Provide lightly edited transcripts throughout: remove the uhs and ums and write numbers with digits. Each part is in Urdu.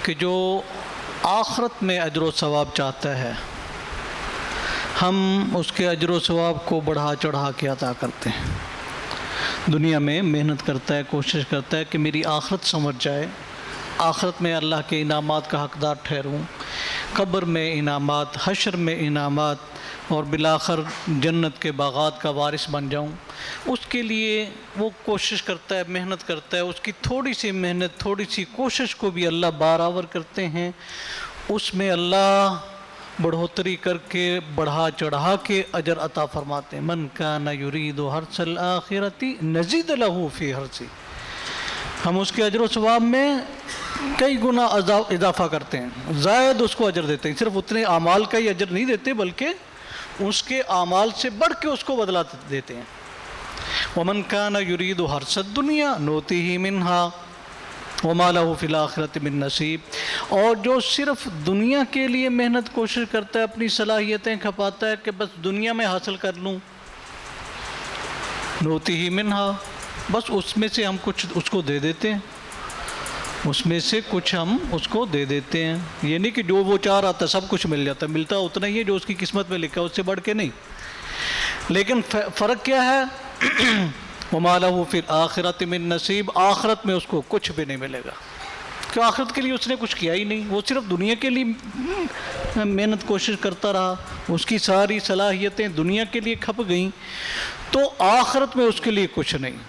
کہ جو آخرت میں اجر و ثواب چاہتا ہے ہم اس کے اجر و ثواب کو بڑھا چڑھا کے عطا کرتے ہیں۔ دنیا میں محنت کرتا ہے، کوشش کرتا ہے کہ میری آخرت سنور جائے، آخرت میں اللہ کے انعامات کا حقدار ٹھہروں، قبر میں انعامات، حشر میں انعامات، اور بالآخر جنت کے باغات کا وارث بن جاؤں۔ اس کے لیے وہ کوشش کرتا ہے، محنت کرتا ہے، اس کی تھوڑی سی محنت، تھوڑی سی کوشش کو بھی اللہ برابر کرتے ہیں، اس میں اللہ بڑھوتری کر کے بڑھا چڑھا کے اجر عطا فرماتے ہیں۔ من کان یرید حرث الآخرۃ نزید لہ فی حرثہ، ہم اس کے اجر و ثواب میں کئی گنا اضافہ کرتے ہیں، زائد اس کو اجر دیتے ہیں، صرف اتنے اعمال کا ہی اجر نہیں دیتے بلکہ اس کے اعمال سے بڑھ کے اس کو بدلہ دیتے ہیں۔ ومن کان یرید حرث الدنیا نؤتیہ منہا وما لہ فی الآخرۃ من نصیب، اور جو صرف دنیا کے لیے محنت کوشش کرتا ہے، اپنی صلاحیتیں کھپاتا ہے کہ بس دنیا میں حاصل کر لوں، نؤتیہ منہا، بس اس میں سے ہم کچھ اس کو دے دیتے ہیں، اس میں سے کچھ ہم اس کو دے دیتے ہیں۔ یہ نہیں کہ جو وہ چاہ رہا تھا سب کچھ مل جاتا ہے، ملتا اتنا ہی ہے جو اس کی قسمت میں لکھا ہے، اس سے بڑھ کے نہیں۔ لیکن فرق کیا ہے؟ وَمَا لَهُ فِي الْآخِرَةِ مِن نَصِیب، آخرت میں اس کو کچھ بھی نہیں ملے گا، کہ آخرت کے لیے اس نے کچھ کیا ہی نہیں، وہ صرف دنیا کے لیے محنت کوشش کرتا رہا، اس کی ساری صلاحیتیں دنیا کے لیے کھپ گئیں، تو آخرت میں اس کے لیے کچھ نہیں۔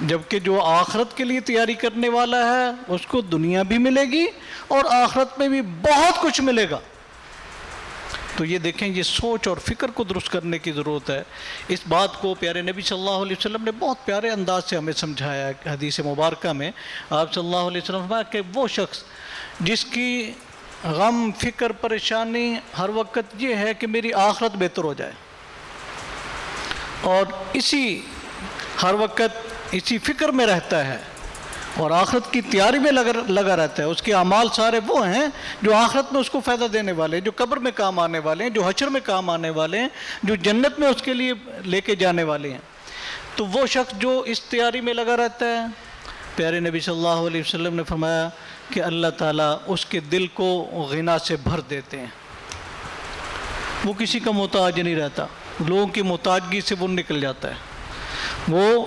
جبکہ جو آخرت کے لیے تیاری کرنے والا ہے اس کو دنیا بھی ملے گی اور آخرت میں بھی بہت کچھ ملے گا۔ تو یہ دیکھیں، یہ سوچ اور فکر کو درست کرنے کی ضرورت ہے۔ اس بات کو پیارے نبی صلی اللہ علیہ وسلم نے بہت پیارے انداز سے ہمیں سمجھایا ہے۔ حدیث مبارکہ میں آپ صلی اللہ علیہ وسلم نے فرمایا کہ وہ شخص جس کی غم، فکر، پریشانی ہر وقت یہ ہے کہ میری آخرت بہتر ہو جائے، اور ہر وقت اسی فکر میں رہتا ہے اور آخرت کی تیاری میں لگا رہتا ہے، اس کے اعمال سارے وہ ہیں جو آخرت میں اس کو فائدہ دینے والے ہیں، جو قبر میں کام آنے والے ہیں، جو حشر میں کام آنے والے ہیں، جو جنت میں اس کے لیے لے کے جانے والے ہیں۔ تو وہ شخص جو اس تیاری میں لگا رہتا ہے، پیارے نبی صلی اللہ علیہ وسلم نے فرمایا کہ اللہ تعالیٰ اس کے دل کو غنا سے بھر دیتے ہیں، وہ کسی کا محتاج نہیں رہتا، لوگوں کی محتاجگی سے وہ نکل جاتا ہے، وہ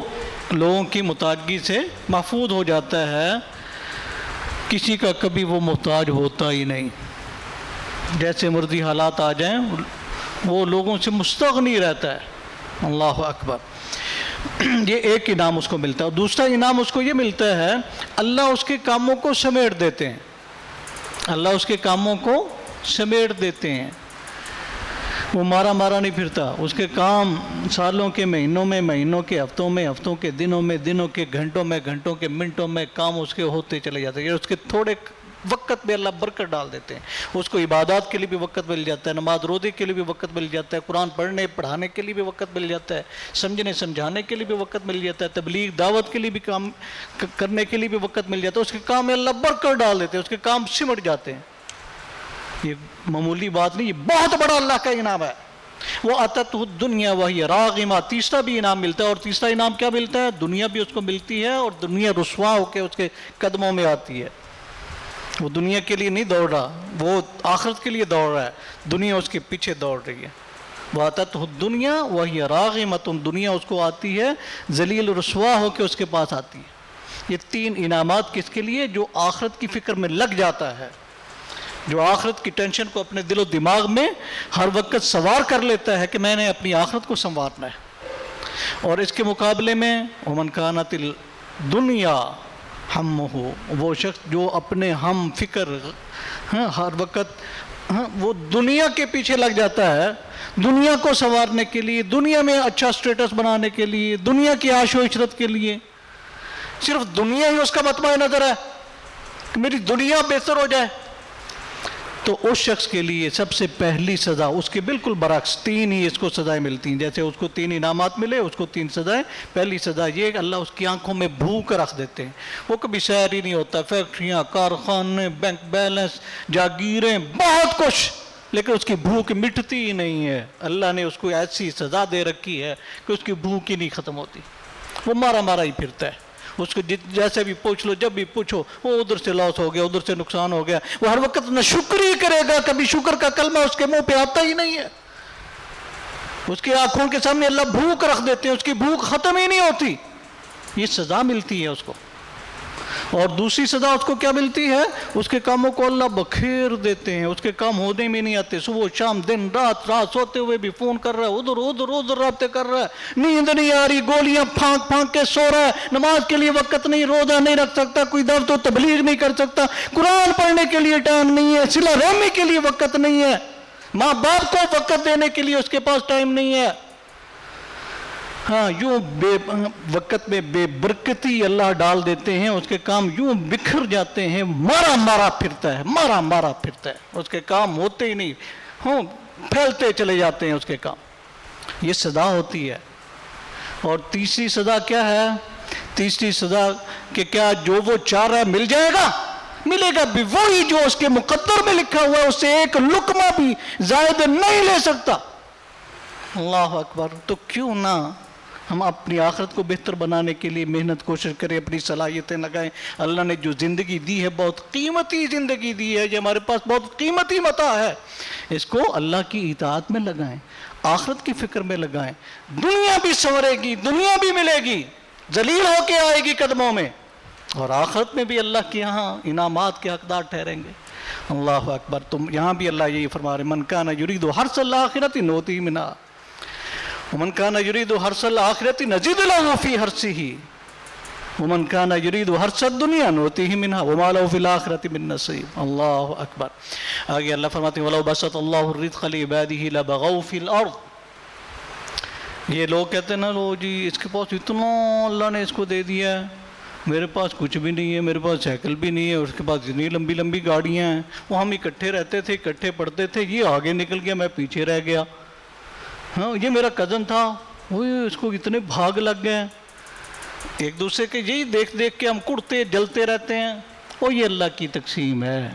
لوگوں کی محتاجگی سے محفوظ ہو جاتا ہے، کسی کا کبھی وہ محتاج ہوتا ہی نہیں، جیسے مرضی حالات آ جائیں وہ لوگوں سے مستغنی رہتا ہے۔ اللہ اکبر۔ یہ ایک انعام اس کو ملتا ہے، اور دوسرا انعام اس کو یہ ملتا ہے اللہ اس کے کاموں کو سمیٹ دیتے ہیں، اللہ اس کے کاموں کو سمیٹ دیتے ہیں، وہ مارا نہیں پھرتا، اس کے کام سالوں کے مہینوں میں، مہینوں کے ہفتوں میں، ہفتوں کے دنوں میں، دنوں کے گھنٹوں میں، گھنٹوں کے منٹوں میں کام اس کے ہوتے چلے جاتے ہیں، اس کے تھوڑے وقت میں اللہ برکت ڈال دیتے ہیں، اس کو عبادات کے لیے بھی وقت مل جاتا ہے، نماز روزے کے لیے بھی وقت مل جاتا ہے، قرآن پڑھنے پڑھانے کے لیے بھی وقت مل جاتا ہے، سمجھنے سمجھانے کے لیے بھی وقت مل جاتا ہے، تبلیغ دعوت کے لیے بھی کام کرنے کے لیے بھی وقت مل جاتا ہے، اس کے کام میں اللہ برکت ڈال دیتے ہیں، اس کے کام سمٹ جاتے ہیں۔ یہ معمولی بات نہیں، یہ بہت بڑا اللہ کا انعام ہے۔ وہ اتتہ الدنیا وہی راغمہ، تیسرا بھی انعام ملتا ہے، اور تیسرا انعام کیا ملتا ہے؟ دنیا بھی اس کو ملتی ہے اور دنیا رسوا ہو کے اس کے قدموں میں آتی ہے، وہ دنیا کے لیے نہیں دوڑ رہا، وہ آخرت کے لیے دوڑ رہا ہے، دنیا اس کے پیچھے دوڑ رہی ہے۔ وہ اتتہ الدنیا وہی راغمۃ، دنیا اس کو آتی ہے ذلیل رسوا ہو کے اس کے پاس آتی ہے۔ یہ تین انعامات کس کے لیے؟ جو آخرت کی فکر میں لگ جاتا ہے، جو آخرت کی ٹینشن کو اپنے دل و دماغ میں ہر وقت سوار کر لیتا ہے کہ میں نے اپنی آخرت کو سنوارنا ہے۔ اور اس کے مقابلے میں ومن کانت الدنیا ہمہ، وہ شخص جو اپنے ہم فکر ہر وقت وہ دنیا کے پیچھے لگ جاتا ہے، دنیا کو سنوارنے کے لیے، دنیا میں اچھا سٹیٹس بنانے کے لیے، دنیا کی عیش و عشرت کے لیے، صرف دنیا ہی اس کا مطمع نظر ہے کہ میری دنیا بہتر ہو جائے، تو اس شخص کے لیے سب سے پہلی سزا اس کے بالکل برعکس، تین ہی اس کو سزائیں ملتی ہیں، جیسے اس کو تین انعامات ملے اس کو تین سزائیں۔ پہلی سزا یہ کہ اللہ اس کی آنکھوں میں بھوک رکھ دیتے ہیں، وہ کبھی سیر ہی نہیں ہوتا، فیکٹریاں، کارخانے، بینک بیلنس، جاگیریں، بہت کچھ، لیکن اس کی بھوک مٹتی ہی نہیں ہے۔ اللہ نے اس کو ایسی سزا دے رکھی ہے کہ اس کی بھوک ہی نہیں ختم ہوتی، وہ مارا ہی پھرتا ہے، اس کو جیسے بھی پوچھ لو، جب بھی پوچھو، وہ ادھر سے لاس ہو گیا، ادھر سے نقصان ہو گیا، وہ ہر وقت نہ شکر ہی کرے گا، کبھی شکر کا کلمہ اس کے منہ پہ آتا ہی نہیں ہے۔ اس کی آنکھوں کے سامنے اللہ بھوک رکھ دیتے ہیں، اس کی بھوک ختم ہی نہیں ہوتی، یہ سزا ملتی ہے اس کو۔ اور دوسری سزا اس کو کیا ملتی ہے؟ اس کے کاموں کو اللہ بکھیر دیتے ہیں، اس کے کام ہونے میں نہیں آتے، صبح شام دن رات، رات سوتے ہوئے بھی فون کر رہا ہے، ادھر رابطے کر رہا ہے، نیند نہیں آ رہی، گولیاں پھانک پھانک کے سو رہا ہے، نماز کے لیے وقت نہیں، روزہ نہیں رکھ سکتا، کوئی دعوت و تبلیغ نہیں کر سکتا، قرآن پڑھنے کے لیے ٹائم نہیں ہے، صلہ رحمی کے لیے وقت نہیں ہے، ماں باپ کو وقت دینے کے لیے اس کے پاس ٹائم نہیں ہے۔ ہاں، یوں وقت میں بے برکتی اللہ ڈال دیتے ہیں، اس کے کام یوں بکھر جاتے ہیں، مارا پھرتا ہے، اس کے کام ہوتے ہی نہیں، پھیلتے چلے جاتے ہیں اس کے کام، یہ سزا ہوتی ہے۔ اور تیسری سزا کیا ہے؟ تیسری سزا کہ کیا جو وہ چاہ رہا ہے مل جائے گا؟ ملے گا بھی وہی جو اس کے مقدر میں لکھا ہوا ہے، اس سے ایک لقمہ بھی زائد نہیں لے سکتا۔ اللہ اکبر۔ تو کیوں نہ ہم اپنی آخرت کو بہتر بنانے کے لیے محنت کوشش کریں، اپنی صلاحیتیں لگائیں۔ اللہ نے جو زندگی دی ہے، بہت قیمتی زندگی دی ہے، یہ ہمارے پاس بہت قیمتی متاع ہے، اس کو اللہ کی اطاعت میں لگائیں، آخرت کی فکر میں لگائیں۔ دنیا بھی سنورے گی، دنیا بھی ملے گی، ذلیل ہو کے آئے گی قدموں میں، اور آخرت میں بھی اللہ کے یہاں انعامات کے حقدار ٹھہریں گے۔ اللہ اکبر۔ تم یہاں بھی اللہ یہی فرما رہے، من کان یرید حرث الآخرۃ نؤتیہ منہا ومن کان یرید حرث الآخرۃ نزد له فی حرثہ ومن کان یرید حرث الدنیا نؤتیہ منہا وما له فی الآخرۃ من نصیب۔ اللہ اکبر۔ آگے اللہ فرماتے ہیں وَلَوْ بَسَطَ اللَّهُ الرِّزْقَ لِعِبَادِهِ لَبَغَوْا فِي الْأَرْضِ۔ یہ لوگ کہتے ہیں نا، لو جی اس کے پاس اتنا اللہ نے اس کو دے دیا ہے، میرے پاس کچھ بھی نہیں ہے، میرے پاس سائیکل بھی نہیں ہے، اس کے پاس اتنی لمبی لمبی گاڑیاں ہیں، وہ ہم اکٹھے رہتے تھے، اکٹھے پڑھتے تھے، یہ آگے نکل گیا، میں پیچھے رہ گیا، ہاں یہ میرا کزن تھا، وہ اس کو اتنے بھاگ لگ گئے، ایک دوسرے کے یہی دیکھ دیکھ کے ہم کڑتے جلتے رہتے ہیں۔ اور یہ اللہ کی تقسیم ہے،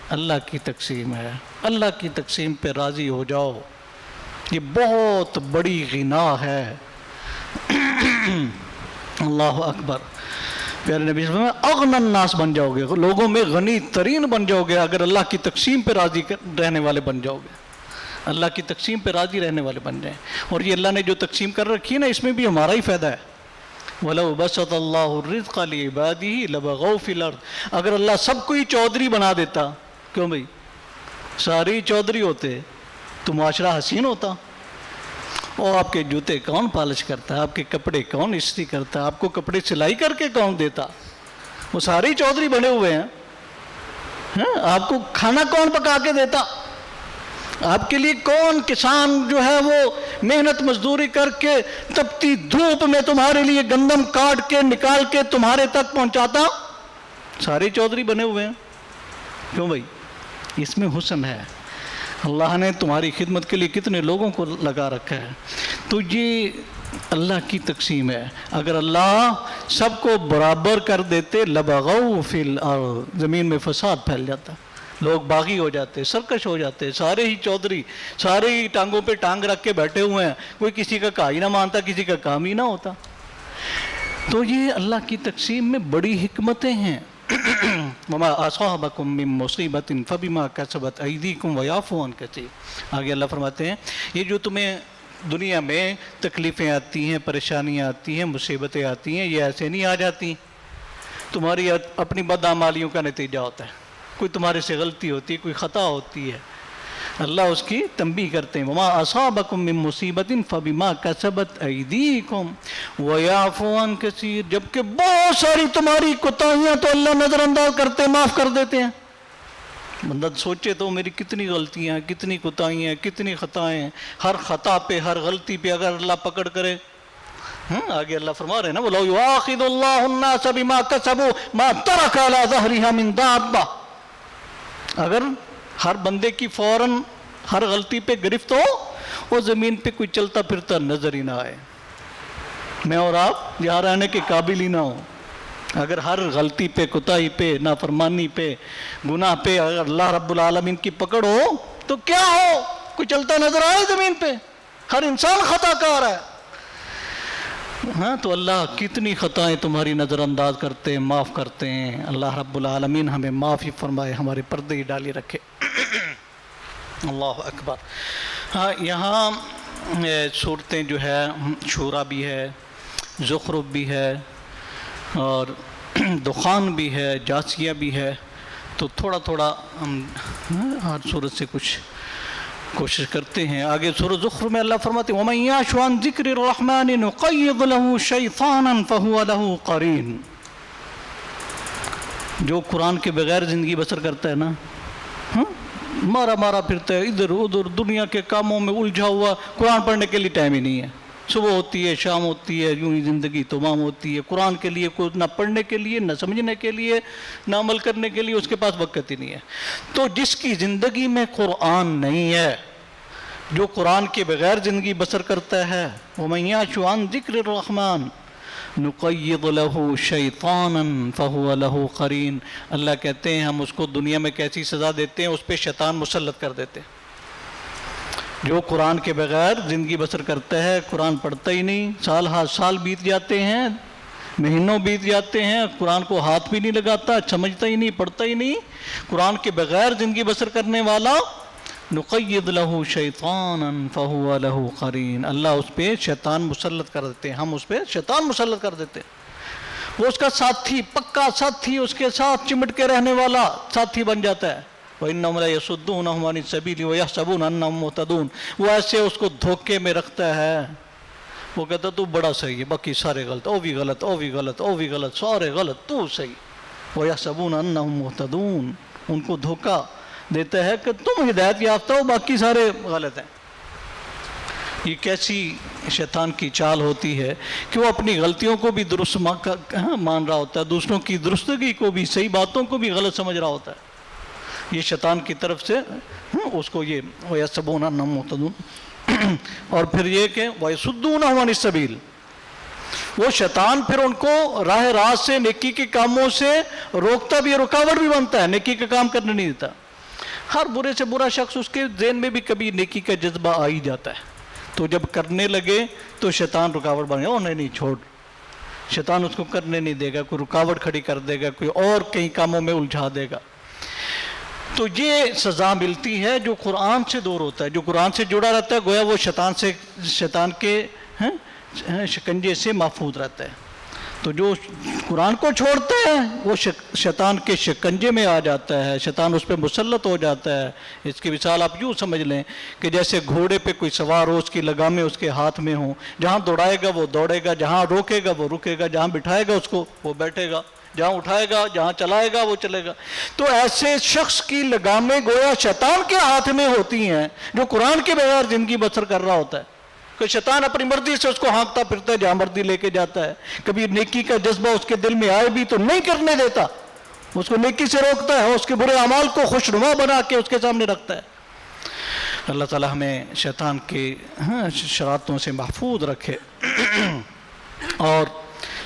اللہ کی تقسیم ہے، اللہ کی تقسیم پہ راضی ہو جاؤ، یہ بہت بڑی غنا ہے۔ اللہ اکبر۔ پیارے نبی صلی اللہ علیہ وسلم، اغنى الناس بن جاؤ گے، لوگوں میں غنی ترین بن جاؤ گے اگر اللہ کی تقسیم پہ راضی رہنے والے بن جاؤ گے، اللہ کی تقسیم پہ راضی رہنے والے بن جائیں۔ اور یہ اللہ نے جو تقسیم کر رکھی ہے نا، اس میں بھی ہمارا ہی فائدہ ہے۔ وَلَوْ بَسَطَ اللَّهُ الرِّزْقَ لِعِبَادِهِ لَبَغَوْا فِي الْأَرْضِ۔ اگر اللہ سب کو ہی چودھری بنا دیتا، کیوں بھائی سارے ہی چودھری ہوتے تو معاشرہ حسین ہوتا۔ اور آپ کے جوتے کون پالش کرتا ہے، آپ کے کپڑے کون استری کرتا ہے، آپ کو کپڑے سلائی کر کے کون دیتا؟ وہ سارے ہی چودھری بنے ہوئے ہیں۔ آپ کو کھانا کون پکا کے دیتا؟ آپ کے لیے کون کسان جو ہے وہ محنت مزدوری کر کے تپتی دھوپ میں تمہارے لیے گندم کاٹ کے نکال کے تمہارے تک پہنچاتا؟ سارے چودھری بنے ہوئے ہیں۔ کیوں بھائی؟ اس میں حسن ہے، اللہ نے تمہاری خدمت کے لیے کتنے لوگوں کو لگا رکھا ہے۔ تو یہ اللہ کی تقسیم ہے۔ اگر اللہ سب کو برابر کر دیتے، لبغوا فی الارض، زمین میں فساد پھیل جاتا، لوگ باغی ہو جاتے، سرکش ہو جاتے، سارے ہی چودھری، سارے ہی ٹانگوں پہ ٹانگ رکھ کے بیٹھے ہوئے ہیں، کوئی کسی کا کہا ہی نہ مانتا، کسی کا کام ہی نہ ہوتا۔ تو یہ اللہ کی تقسیم میں بڑی حکمتیں ہیں۔ وما اصابکم من مصیبت فبما کسبت ایدیکم ویعفو عن کثیر۔ آگے اللہ فرماتے ہیں یہ جو تمہیں دنیا میں تکلیفیں آتی ہیں، پریشانیاں آتی ہیں، مصیبتیں آتی ہیں، یہ ایسے نہیں آ جاتی، تمہاری اپنی بدعمالیوں کا نتیجہ ہوتا ہے، کوئی تمہارے سے غلطی ہوتی ہے، کوئی خطا ہوتی ہے، اللہ اس کی تنبیہ کرتے ہیں۔ وما اصابکم من مصیبت فبما کسبت ایدیکم ویعفو عن کثیر۔ جبکہ بہت ساری تمہاری کوتاہیاں تو اللہ نظر انداز کرتے، معاف کر دیتے ہیں۔ بندہ سوچے تو میری کتنی غلطیاں ہیں، کتنی کوتاہیاں ہیں، کتنی خطائیں ہیں، ہر خطا پہ، ہر غلطی پہ اگر اللہ پکڑ کرے، آگے اللہ فرما رہے ہیں نا وَلَوْ يُؤَاخِذُ اللَّهُ النَّاسَ بِمَا كَسَبُوا مَا تَرَكَ عَلَى ظَهْرِهَا مِن دَابَّةٍ۔ اگر ہر بندے کی فوراً ہر غلطی پہ گرفت ہو، وہ زمین پہ کوئی چلتا پھرتا نظر ہی نہ آئے، میں اور آپ یہاں رہنے کے قابل ہی نہ ہوں۔ اگر ہر غلطی پہ، کوتاہی پہ، نافرمانی پہ، گناہ پہ اگر اللہ رب العالمین کی پکڑ ہو تو کیا ہو، کوئی چلتا نظر آئے زمین پہ؟ ہر انسان خطا کار ہے۔ ہاں تو اللہ کتنی خطائیں تمہاری نظر انداز کرتے ہیں، معاف کرتے ہیں۔ اللہ رب العالمین ہمیں معاف ہی فرمائے، ہمارے پردے ہی ڈالی رکھے۔ اللہ اکبر۔ ہاں یہاں صورتیں جو ہے شورا بھی ہے، زخرف بھی ہے، اور دخان بھی ہے، جاسیہ بھی ہے، تو تھوڑا تھوڑا ہم ہر صورت سے کچھ کوشش کرتے ہیں۔ آگے سورۃ زخرف میں اللہ فرماتے ہیں وَمَن يَعْشُ عَن ذِكْرِ الرَّحْمَنِ نُقَيِّضْ لَهُ شَيْطَانًا فَهُوَ لَهُ قَرِينٌ۔ جو قرآن کے بغیر زندگی بسر کرتا ہے نا، مارا مارا پھرتا ہے ادھر ادھر دنیا کے کاموں میں الجھا ہوا، قرآن پڑھنے کے لیے ٹائم ہی نہیں ہے۔ صبح ہوتی ہے، شام ہوتی ہے، یوں ہی زندگی تمام ہوتی ہے، قرآن کے لیے کوئی نہ پڑھنے کے لیے، نہ سمجھنے کے لیے، نہ عمل کرنے کے لیے اس کے پاس وقت ہی نہیں ہے۔ تو جس کی زندگی میں قرآن نہیں ہے، جو قرآن کے بغیر زندگی بسر کرتا ہے، وَمَن يَعْشُ عَن ذِكْرِ الرَّحْمَنِ نُقَيِّضْ لَهُ شَيْطَانًا فَهُوَ لَهُ قَرِينٌ۔ اللہ کہتے ہیں ہم اس کو دنیا میں کیسی سزا دیتے ہیں، اس پہ شیطان مسلط کر دیتے ہیں۔ جو قرآن کے بغیر زندگی بسر کرتا ہے، قرآن پڑھتا ہی نہیں، سال ہر سال بیت جاتے ہیں، مہینوں بیت جاتے ہیں، قرآن کو ہاتھ بھی نہیں لگاتا، سمجھتا ہی نہیں، پڑھتا ہی نہیں، قرآن کے بغیر زندگی بسر کرنے والا نقید لہو شیطانا فہو لہو قرین، اللہ اس پہ شیطان مسلط کر دیتے ہیں، ہم اس پہ شیطان مسلط کر دیتے ہیں۔ وہ اس کا ساتھی، پکا ساتھی، اس کے ساتھ چمٹ کے رہنے والا ساتھی بن جاتا ہے۔ وَإِنَّهُمْ لَيَصُدُّونَهُمْ عَنِ السَّبِيلِ وَيَحْسَبُونَ أَنَّهُمْ مُهْتَدُونَ۔ وہ ایسے اس کو دھوکے میں رکھتا ہے، وہ کہتا ہے تو بڑا صحیح ہے، باقی سارے غلط، او بھی غلط، او بھی غلط، او بھی غلط، سارے غلط، تو صحیح۔ وَيَحْسَبُونَ أَنَّهُمْ مُهْتَدُونَ، ان کو دھوکا دیتا ہے کہ تم ہدایت یافتہ ہو، باقی سارے غلط ہیں۔ یہ کیسی شیطان کی چال ہوتی ہے کہ وہ اپنی غلطیوں کو بھی درست مان رہا ہوتا ہے، دوسروں کی درستگی کو بھی، صحیح باتوں کو بھی غلط سمجھ رہا ہوتا ہے۔ یہ شیطان کی طرف سے اس کو یہ وَيَحْسَبُونَ أَنَّهُمْ مُهْتَدُونَ، اور پھر یہ کہ وَيَصُدُّونَهُمْ عَنِ السَّبِيلِ، وہ شیطان پھر ان کو راہ راست سے، نیکی کے کاموں سے روکتا بھی ہے، رکاوٹ بھی بنتا ہے، نیکی کا کام کرنے نہیں دیتا۔ ہر برے سے برا شخص اس کے ذہن میں بھی کبھی نیکی کا جذبہ آ ہی جاتا ہے، تو جب کرنے لگے تو شیطان رکاوٹ بن گیا، نہیں چھوڑ، شیطان اس کو کرنے نہیں دے گا، کوئی رکاوٹ کھڑی کر دے گا، کوئی اور کئی کاموں میں الجھا دے گا۔ تو یہ سزا ملتی ہے جو قرآن سے دور ہوتا ہے، جو قرآن سے جڑا رہتا ہے، گویا وہ شیطان کے شکنجے سے محفوظ رہتا ہے۔ تو جو قرآن کو چھوڑتا ہے وہ شیطان کے شکنجے میں آ جاتا ہے، شیطان اس پہ مسلط ہو جاتا ہے۔ اس کی مثال آپ یوں سمجھ لیں کہ جیسے گھوڑے پہ کوئی سوار ہو، اس کی لگامیں اس کے ہاتھ میں ہوں، جہاں دوڑائے گا وہ دوڑے گا، جہاں روکے گا وہ رکے گا، جہاں بٹھائے گا اس کو وہ بیٹھے گا، جہاں اٹھائے گا، جہاں چلائے گا وہ چلے گا۔ تو ایسے شخص کی لگامیں گویا شیطان کے ہاتھ میں ہوتی ہیں، جو قرآن کے بغیر زندگی بسر کر رہا ہوتا ہے۔ کہ شیطان اپنی مرضی سے اس کو ہانکتا پھرتا ہے، جہاں مرضی لے کے جاتا ہے۔ کبھی نیکی کا جذبہ اس کے دل میں آئے بھی تو نہیں کرنے دیتا، اس کو نیکی سے روکتا ہے، اس کے برے اعمال کو خوشنما بنا کے اس کے سامنے رکھتا ہے۔ اللہ تعالی ہمیں شیطان کے شرارتوں سے محفوظ رکھے۔ اور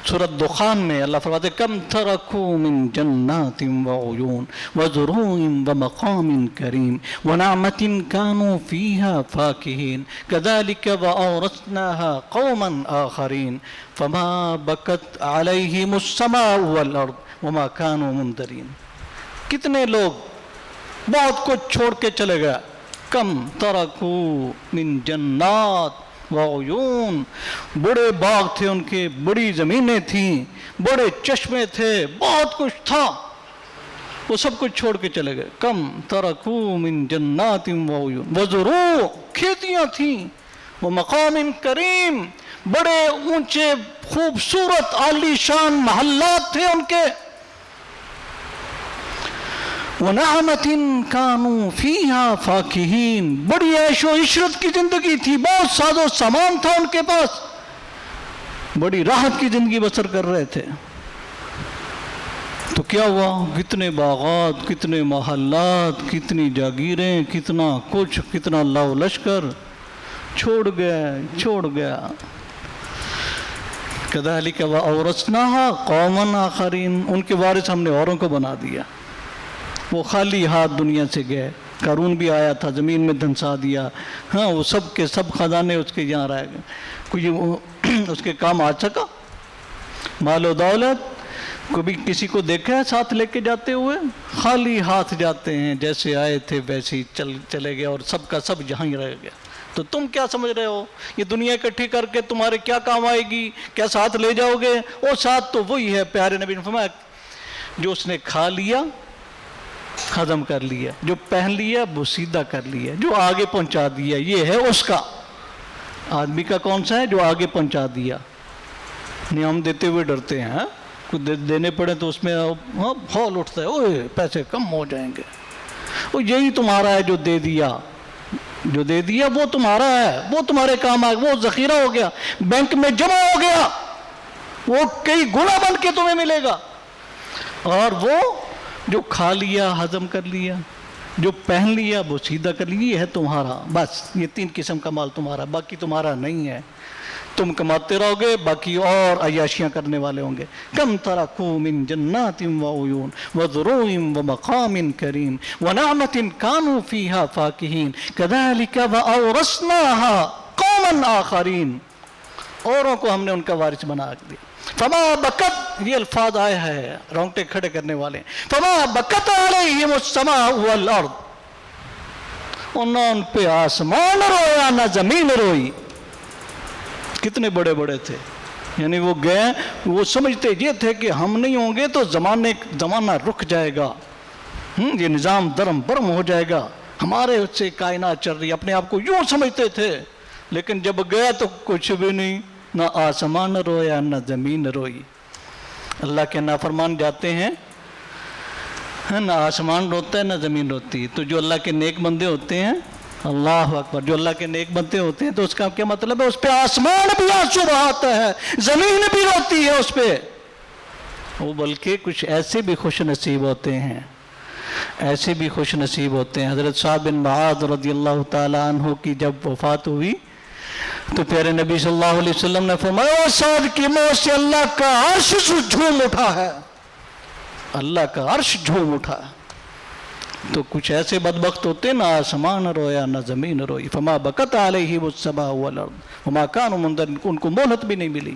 سورۃ دخان میں اللہ فرماتے کم ترکوا من جنات وعیون وزروع ومقام کریم ونعمت كانوا فيها فاكهين كذلك وأورثناها قوما آخرين فما بكت عليهم السماء والأرض وما كانوا منذرين۔ کتنے لوگ بہت کچھ چھوڑ کے چلے گئے، کم ترکوا من جنات وعیون، بڑے باغ تھے ان کے، بڑی زمینیں تھیں، بڑے چشمے تھے، بہت کچھ تھا، وہ سب کچھ چھوڑ کے چلے گئے۔ کم ترکوا من جنات وعیون وزروع، کھیتیاں تھیں، ومقام کریم، بڑے اونچے خوبصورت عالی شان محلات تھے ان کے، وَنَعْمَةٍ كَانُوا فِيهَا فَاكِهِينَ، بڑی عیش و عشرت کی زندگی تھی، بہت ساز و سامان تھا ان کے پاس، بڑی راحت کی زندگی بسر کر رہے تھے۔ تو کیا ہوا؟ کتنے باغات، کتنے محلات، کتنی جاگیریں، کتنا کچھ، کتنا لاؤ لشکر چھوڑ گیا۔ كَذَلِكَ وَأَوْرَثْنَاهَا قَوْمًا آخَرِينَ، ان کے وارث ہم نے اوروں کو بنا دیا۔ وہ خالی ہاتھ دنیا سے گئے، قارون بھی آیا تھا، زمین میں دھنسا دیا، وہ سب کے سب خزانے اس کے یہاں رہ گئے۔ کوئی اس کے کام آ سکا؟ مال و دولت کبھی کسی کو دیکھا ہے ساتھ لے کے جاتے ہوئے؟ خالی ہاتھ جاتے ہیں، جیسے آئے تھے ویسے ہی چلے گئے اور سب کا سب یہاں ہی رہ گیا۔ تو تم کیا سمجھ رہے ہو یہ دنیا اکٹھی کر کے تمہارے کیا کام آئے گی؟ کیا ساتھ لے جاؤ گے؟ وہ ساتھ تو وہی ہے، پیارے نبی نے فرمایا جو اس نے کھا لیا ہضم کر لیا، جو پہن لیا وہ سیدھا کر لیا، جو آگے پہنچا دیا یہ ہے اس کا۔ آدمی کا کون سا ہے؟ جو آگے پہنچا دیا۔ نہیں ہم دیتے ہوئے ڈرتے ہیں، کچھ دینے پڑے تو اس میں ہال اٹھتا ہے، اوہ پیسے کم ہو جائیں گے۔ وہ یہی تمہارا ہے جو دے دیا، جو دے دیا وہ تمہارا ہے، وہ تمہارے کام آئے، وہ ذخیرہ ہو گیا، بینک میں جمع ہو گیا، وہ کئی گنا بن کے تمہیں ملے گا۔ اور وہ جو کھا لیا ہضم کر لیا، جو پہن لیا وہ سیدھا کر لیا، یہ ہے تمہارا۔ بس یہ 3 قسم کا مال تمہارا، باقی تمہارا نہیں ہے۔ تم کماتے رہو گے، باقی اور عیاشیاں کرنے والے ہوں گے۔ کم ترکوا من جنات وعیون وزروع ومقام کریم ونعمت كانوا فيها فاکہین كذلك وأورثناها قوما آخرین، اوروں کو ہم نے ان کا وارث بنا دیا۔ فما بکت، یہ الفاظ آئے ہیں رونگٹے کھڑے کرنے والے، فما بکت علیہم السماء والارض، نہ ان پہ آسمان رویا نہ زمین روئی۔ کتنے بڑے بڑے تھے، یعنی وہ گئے، وہ سمجھتے یہ تھے کہ ہم نہیں ہوں گے تو زمانہ رک جائے گا، یہ نظام درم برم ہو جائے گا، ہمارے سے کائنات چل رہی، اپنے آپ کو یوں سمجھتے تھے۔ لیکن جب گئے تو کچھ بھی نہیں، نہ آسمان رویا نہ زمین روئی۔ اللہ کے نافرمان جاتے ہیں، نہ آسمان روتا ہے نہ زمین روتی ہے۔ تو جو اللہ کے نیک بندے ہوتے ہیں، اللہ اکبر، جو اللہ کے نیک بندے ہوتے ہیں تو اس کا کیا مطلب ہے؟ اس پہ آسمان بھی آنسو بہاتا ہے، زمین بھی روتی ہے اس پہ۔ وہ بلکہ کچھ ایسے بھی خوش نصیب ہوتے ہیں، ایسے بھی خوش نصیب ہوتے ہیں۔ حضرت سعد بن معاذ رضی اللہ تعالیٰ عنہ کی جب وفات ہوئی تو پیارے نبی صلی اللہ علیہ وسلم نے فرمایا سعد کی موت سے اللہ کا عرش جھوم اٹھا ہے، اللہ کا عرش جھوم اٹھا ہے۔ تو کچھ ایسے بدبخت ہوتے نہ آسمان رویا نہ زمین روئی، فما بکت علیہم السماء والارض وما كانوا منظرین، ان کو مہلت بھی نہیں ملی۔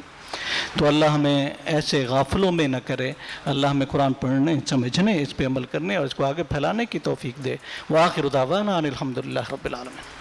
تو اللہ ہمیں ایسے غافلوں میں نہ کرے، اللہ ہمیں قرآن پڑھنے، سمجھنے، اس پہ عمل کرنے اور اس کو آگے پھیلانے کی توفیق دے۔ وآخر دعوانا ان الحمدللہ رب العالمین۔